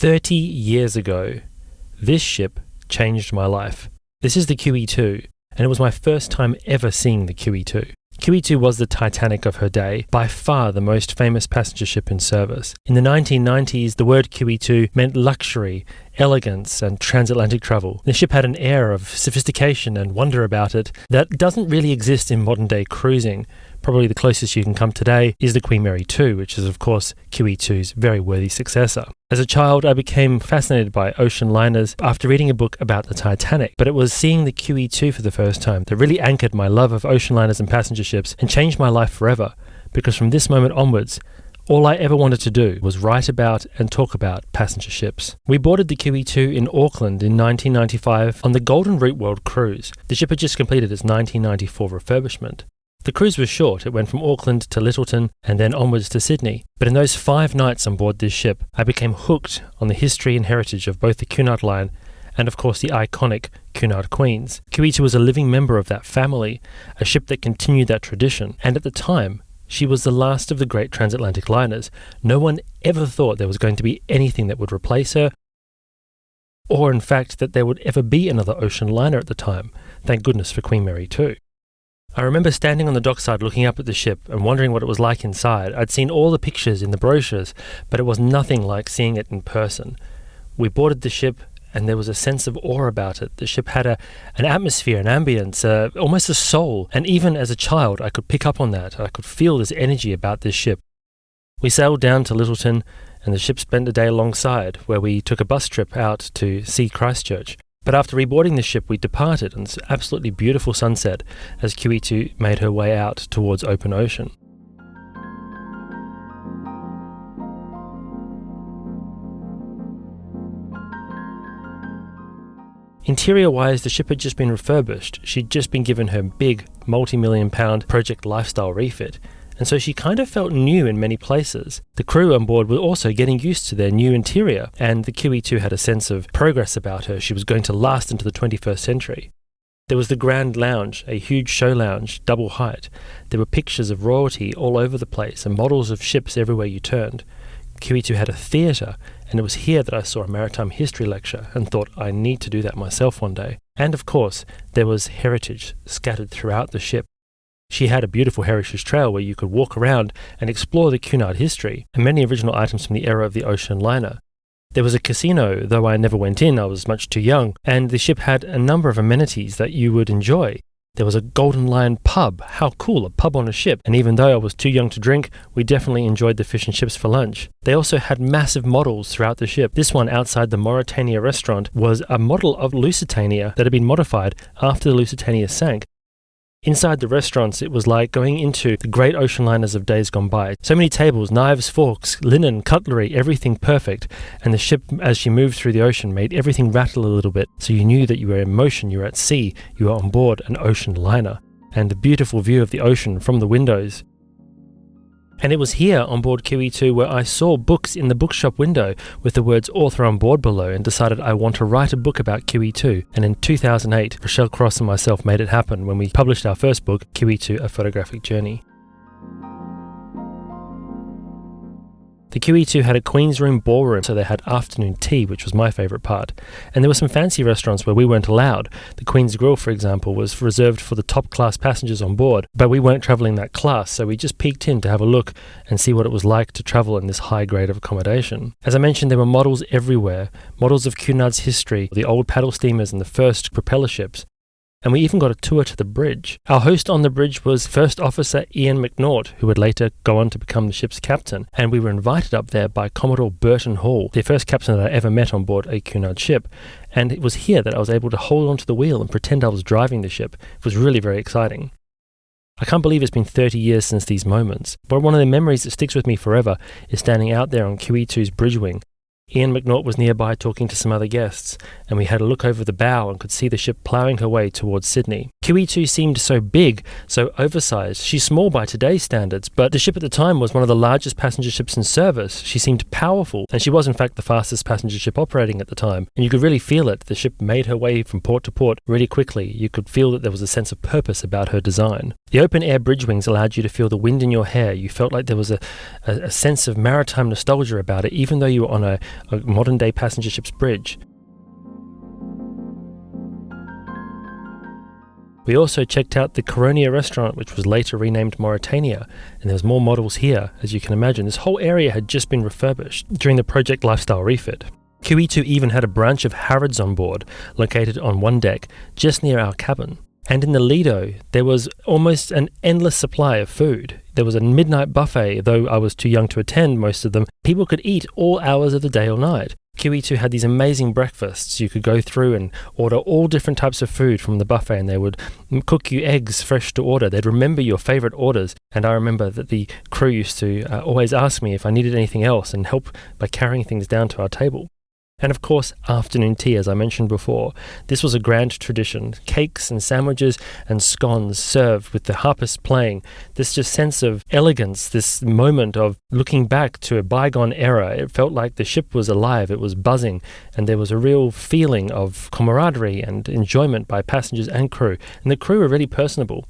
30 years ago, this ship changed my life. This is the QE2, and it was my first time ever seeing the QE2. QE2 was the Titanic of her day, by far the most famous passenger ship in service. In the 1990s, the word QE2 meant luxury, elegance, and transatlantic travel. The ship had an air of sophistication and wonder about it that doesn't really exist in modern-day cruising. Probably the closest you can come today is the Queen Mary 2, which is of course QE2's very worthy successor. As a child, I became fascinated by ocean liners after reading a book about the Titanic, but it was seeing the QE2 for the first time that really anchored my love of ocean liners and passenger ships and changed my life forever, because from this moment onwards, all I ever wanted to do was write about and talk about passenger ships. We boarded the QE2 in Auckland in 1995 on the Golden Route World Cruise. The ship had just completed its 1994 refurbishment. The cruise was short. It went from Auckland to Lyttelton and then onwards to Sydney. But in those 5 nights on board this ship, I became hooked on the history and heritage of both the Cunard line and of course the iconic Cunard Queens. QE2 was a living member of that family, a ship that continued that tradition, and at the time, she was the last of the great transatlantic liners. No one ever thought there was going to be anything that would replace her, or in fact that there would ever be another ocean liner at the time. Thank goodness for Queen Mary 2. I remember standing on the dockside looking up at the ship and wondering what it was like inside. I'd seen all the pictures in the brochures, but it was nothing like seeing it in person. We boarded the ship and there was a sense of awe about it. The ship had an atmosphere, an ambience, almost a soul. And even as a child, I could pick up on that. I could feel this energy about this ship. We sailed down to Lyttelton and the ship spent a day alongside, where we took a bus trip out to see Christchurch. But after reboarding the ship, we departed, and it's an absolutely beautiful sunset as QE2 made her way out towards open ocean. Interior-wise, the ship had just been refurbished. She'd just been given her big, multi-million-pound Project Lifestyle refit, and so she kind of felt new in many places. The crew on board were also getting used to their new interior, and the QE2 had a sense of progress about her. She was going to last into the 21st century. There was the Grand Lounge, a huge show lounge, double height. There were pictures of royalty all over the place and models of ships everywhere you turned. QE2 had a theatre, and it was here that I saw a maritime history lecture and thought I need to do that myself one day. And of course, there was heritage scattered throughout the ship. She had a beautiful heritage trail where you could walk around and explore the Cunard history and many original items from the era of the ocean liner. There was a casino, though I never went in, I was much too young, and the ship had a number of amenities that you would enjoy. There was a Golden Lion pub. How cool, a pub on a ship. And even though I was too young to drink, we definitely enjoyed the fish and chips for lunch. They also had massive models throughout the ship. This one outside the Mauritania restaurant was a model of Lusitania that had been modified after the Lusitania sank. Inside the restaurants, it was like going into the great ocean liners of days gone by. So many tables, knives, forks, linen, cutlery, everything perfect. And the ship, as she moved through the ocean, made everything rattle a little bit. So you knew that you were in motion, you were at sea, you were on board an ocean liner. And the beautiful view of the ocean from the windows. And it was here on board QE2 where I saw books in the bookshop window with the words author on board below and decided I want to write a book about QE2. And in 2008, Rochelle Cross and myself made it happen when we published our first book, QE2, A Photographic Journey. The QE2 had a Queen's Room ballroom, so they had afternoon tea, which was my favourite part. And there were some fancy restaurants where we weren't allowed. The Queen's Grill, for example, was reserved for the top-class passengers on board, but we weren't travelling that class, so we just peeked in to have a look and see what it was like to travel in this high grade of accommodation. As I mentioned, there were models everywhere, models of Cunard's history, the old paddle steamers and the first propeller ships. And we even got a tour to the bridge. Our host on the bridge was First Officer Ian McNaught, who would later go on to become the ship's captain, and we were invited up there by Commodore Burton Hall, the first captain that I ever met on board a Cunard ship. And it was here that I was able to hold onto the wheel and pretend I was driving the ship. It was really very exciting. I can't believe it's been 30 years since these moments, but one of the memories that sticks with me forever is standing out there on QE2's bridge wing. Ian McNaught was nearby talking to some other guests, and we had a look over the bow and could see the ship ploughing her way towards Sydney. QE2 seemed so big, so oversized. She's small by today's standards, but the ship at the time was one of the largest passenger ships in service. She seemed powerful, and she was in fact the fastest passenger ship operating at the time. And you could really feel it. The ship made her way from port to port really quickly. You could feel that there was a sense of purpose about her design. The open-air bridge wings allowed you to feel the wind in your hair. You felt like there was a sense of maritime nostalgia about it, even though you were on a a modern-day passenger ship's bridge. We also checked out the Coronia restaurant, which was later renamed Mauritania, and there's more models here. As you can imagine, this whole area had just been refurbished during the Project Lifestyle refit. QE2 even had a branch of Harrods on board, located on one deck, just near our cabin. And in the Lido, there was almost an endless supply of food. There was a midnight buffet, though I was too young to attend most of them. People could eat all hours of the day or night. QE2 had these amazing breakfasts. You could go through and order all different types of food from the buffet, and they would cook you eggs fresh to order. They'd remember your favorite orders. And I remember that the crew used to always ask me if I needed anything else and help by carrying things down to our table. And of course, afternoon tea, as I mentioned before. This was a grand tradition. Cakes and sandwiches and scones served with the harpist playing. This just sense of elegance, this moment of looking back to a bygone era. It felt like the ship was alive, it was buzzing, and there was a real feeling of camaraderie and enjoyment by passengers and crew. And the crew were really personable.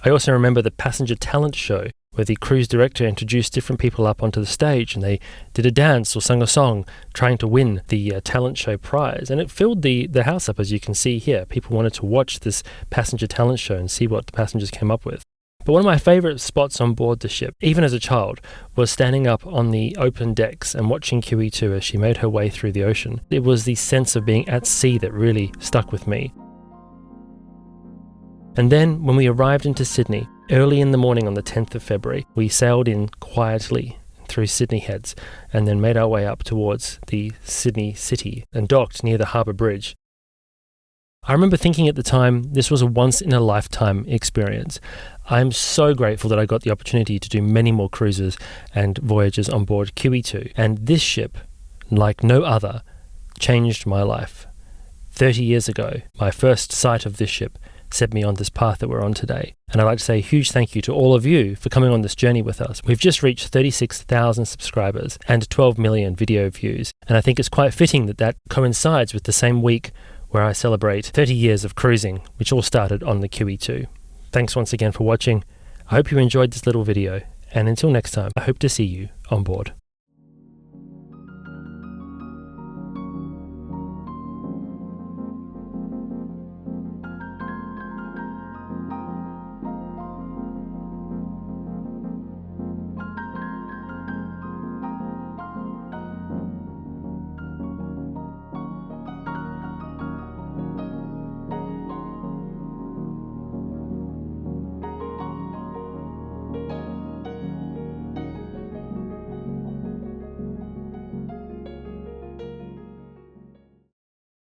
I also remember the passenger talent show, where the cruise director introduced different people up onto the stage and they did a dance or sung a song trying to win the talent show prize. And it filled the house up, as you can see here. People wanted to watch this passenger talent show and see what the passengers came up with. But one of my favourite spots on board the ship, even as a child, was standing up on the open decks and watching QE2 as she made her way through the ocean. It was the sense of being at sea that really stuck with me. And then, when we arrived into Sydney, early in the morning on the 10th of February, we sailed in quietly through Sydney Heads and then made our way up towards the Sydney city and docked near the Harbour Bridge. I remember thinking at the time, this was a once-in-a-lifetime experience. I'm so grateful that I got the opportunity to do many more cruises and voyages on board QE2, and this ship, like no other, changed my life. 30 years ago, my first sight of this ship set me on this path that we're on today. And I'd like to say a huge thank you to all of you for coming on this journey with us. We've just reached 36,000 subscribers and 12 million video views. And I think it's quite fitting that that coincides with the same week where I celebrate 30 years of cruising, which all started on the QE2. Thanks once again for watching. I hope you enjoyed this little video. And until next time, I hope to see you on board.